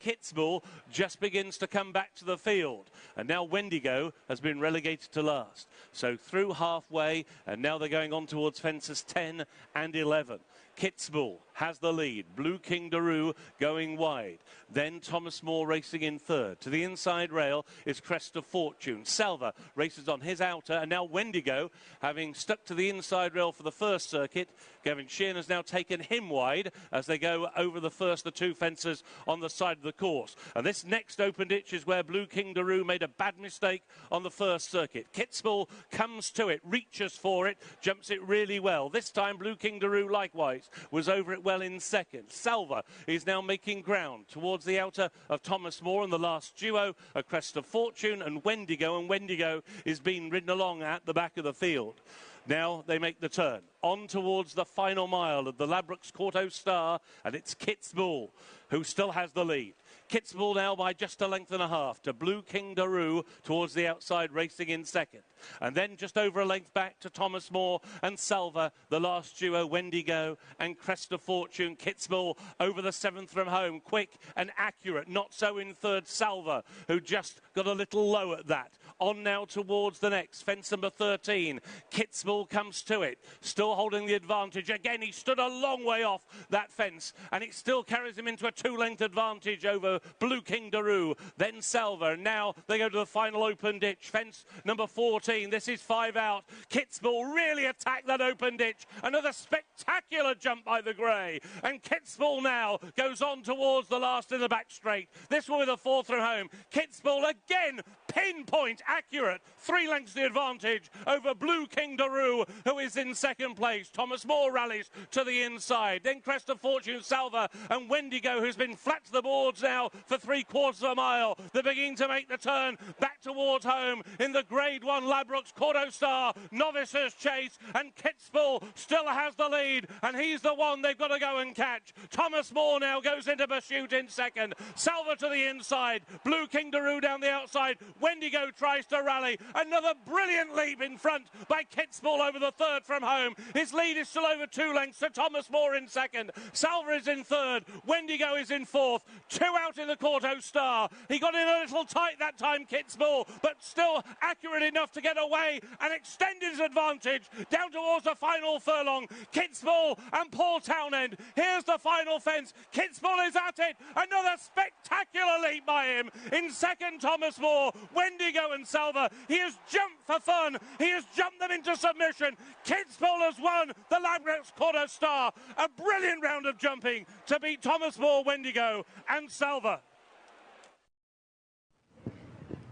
Kitzbuhel just begins to come back to the field, and now Wendigo has been relegated to last. So through halfway, and now they're going on towards fences 10 and 11. Kitzbuhel has the lead. Blue King Daru going wide. Then Thomas Moore racing in third. To the inside rail is Crest of Fortune. Salva races on his outer, and now Wendigo, having stuck to the inside rail for the first circuit. Gavin Sheehan has now taken him wide as they go over the two fences on the side of the course. And this next open ditch is where Blue King Daru made a bad mistake on the first circuit. Kitzbuhel comes to it, reaches for it, jumps it really well. This time Blue King Daru likewise was over it well in second. Salva is now making ground towards the outer of Thomas Moore, and the last duo, a Crest of Fortune and Wendigo is being ridden along at the back of the field. Now they make the turn on towards the final mile of the Ladbrokes Kauto Star, and it's Kitzbuhel who still has the lead. Kitzbuhel now by just a length and a half to Blue King Daru towards the outside, racing in second. And then just over a length back to Thomas Moore and Salva, the last duo, Wendigo and Crest of Fortune. Kitzbuhel over the seventh from home, quick and accurate. Not so in third, Salva, who just got a little low at that. On now towards the next, fence number 13. Kitzbuhel comes to it, still holding the advantage. Again, he stood a long way off that fence, and it still carries him into a two-length advantage over Blue King Daru. Then Salva, and now they go to the final open ditch, fence number 14. This is 5 out. Kitzbuhel really attacked that open ditch. Another spectacular jump by the grey, and Kitzbuhel now goes on towards the last in the back straight. This one with a fourth from home. Kitzbuhel again, pinpoint accurate, 3 lengths the advantage over Blue King Daru, who is in second place. Thomas Moore rallies to the inside. Then Crest of Fortune, Salva, and Wendigo, who's been flat to the boards now for 3/4 of a mile. They're beginning to make the turn back towards home in the Grade 1 Ladbrokes Kauto Star Novices chase, and Kitzbuhel still has the lead, and he's the one they've got to go and catch. Thomas Moore now goes into pursuit in second. Salva to the inside. Blue King Daru down the outside. Wendigo tries to rally. Another brilliant leap in front by Kitzbuhel over the third from home. His lead is still over 2 lengths to Thomas Moore in second. Salva is in third. Wendigo is in fourth. 2 out in the Kauto Star. He got in a little tight that time, Kitzbuhel, but still accurate enough to get away and extend his advantage down towards the final furlong. Kitzbuhel and Paul Townend. Here's the final fence. Kitzbuhel is at it. Another spectacular leap by him. In second, Thomas Moore. Wendigo and Salva. He has jumped for fun. He has jumped them into submission. Kitzbuhel has won the Ladbrokes Kauto Star. A brilliant round of jumping to beat Thomas Moore, Wendigo and Salva.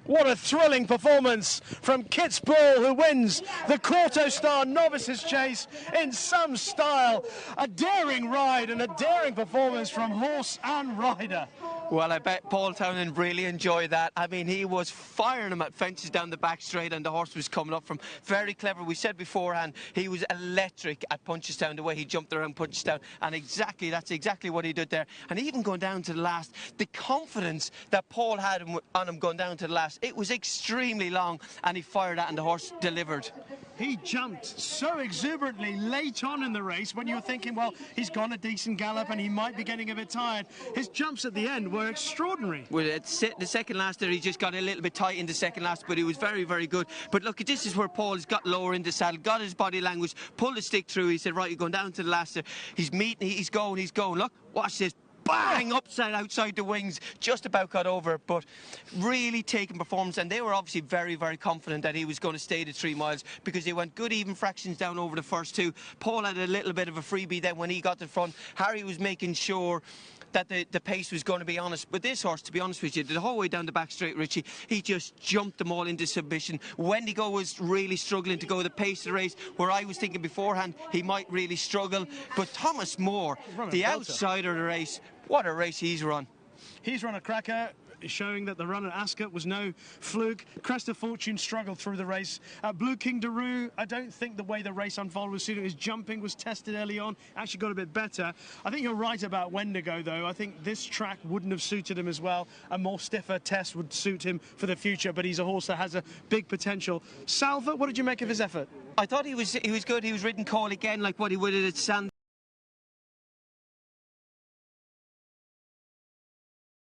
What a thrilling performance from Kitzbuhel, who wins the Kauto Star Novices Chase in some style. A daring ride and a daring performance from horse and rider. Well, I bet Paul Townend really enjoyed that. I mean, he was firing him at fences down the back straight, and the horse was coming up from very clever. We said beforehand, he was electric at Punchestown, the way he jumped around Punchestown, and that's exactly what he did there. And even going down to the last, the confidence that Paul had on him going down to the last, it was extremely long, and he fired that, and the horse delivered. He jumped so exuberantly late on in the race when you were thinking, well, he's gone a decent gallop and he might be getting a bit tired. His jumps at the end were extraordinary. Well, the second last there, he just got a little bit tight in the second last, but he was very, very good. But look, this is where Paul has got lower in the saddle, got his body language, pulled the stick through. He said, right, you're going down to the last there. He's meeting, he's going. Look, watch this. Bang! Outside the wings, just about got over it, but really taking performance, and they were obviously very, very confident that he was going to stay the 3 miles because he went good even fractions down over the first 2. Paul had a little bit of a freebie then when he got to the front. Harry was making sure that the pace was going to be honest. But this horse, to be honest with you, the whole way down the back straight, Richie, he just jumped them all into submission. Wendigo was really struggling to go the pace of the race, where I was thinking beforehand he might really struggle. But Thomas Moore, the outsider of the race, what a race he's run. He's run a cracker, showing that the run at Ascot was no fluke. Crest of Fortune struggled through the race. Blue King Daru, I don't think the way the race unfolded was suited. His jumping was tested early on, actually got a bit better. I think you're right about Wendigo, though. I think this track wouldn't have suited him as well. A more stiffer test would suit him for the future, but he's a horse that has a big potential. Salva, what did you make of his effort? I thought he was good. He was ridden call again, like what he would at Sand.